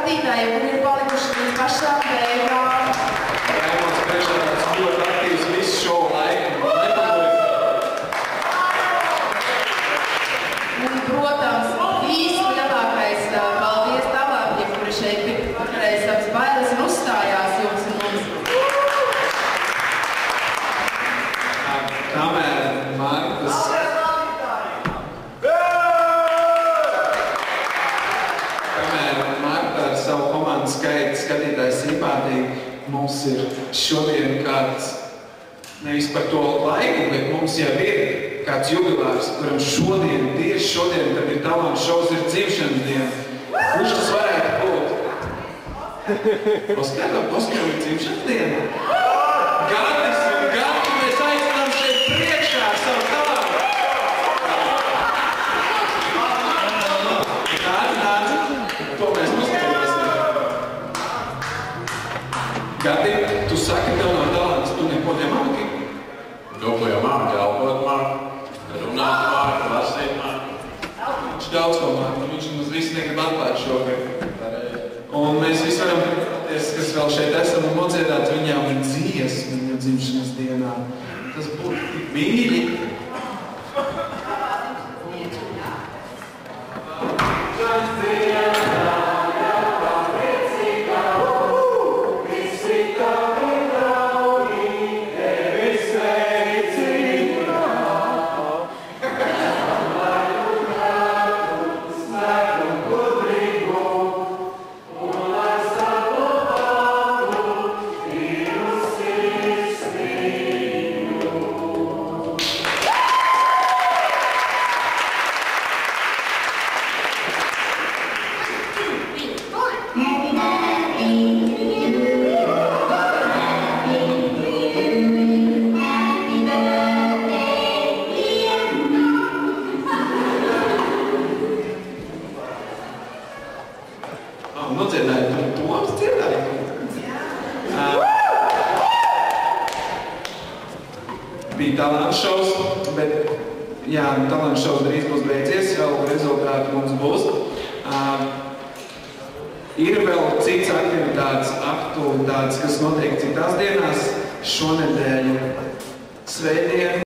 skatītāji, kur ir palikuši līdz pašām beigām. Raimons priekšā tāds ļoti aktīvs visu šovu laiku. Un, protams, vislielākais paldies tavāpiem, kuri šeit pakarēja savas bailes un uzstājās jums un mums. Kamēr Martas... ar savu komandu skaitu skatītājs simpātīgi. Mums ir šodien kāds, nevis par to laiku, bet mums jau ir kāds jubilārs, kuram šodien, tieši šodien, kad ir talantu šovs, ir dzimšanas diena. Kurš tas varētu būt? Oskaram ir dzimšanas diena? Gatis un Gati, mēs aicinām šeit priekšā ar savu talantu. Nāc, to mēs noskatīsim. Gati, tu saki, tev nav talants, tu neko nemāki? Ko jau māki, elpot māki, runāt māki, lasīt māki. Viņš daudz ko māki, viņš mums visi negrib atklāt šogad. Un mēs visi varam, kas vēl šeit esam un nodziedāt viņām dziesmu viņa dzimšanas dienā. Tas būtu tik mīļi. Nodziedāju, tu Toms dziedāji? Bija talantu šovs, bet jā, talantu šovs drīz būs beidzies, jau rezultāti mums būs. Ir vēl cits aktualitātes, kas notiek citās dienās. Šonedēļ svētdien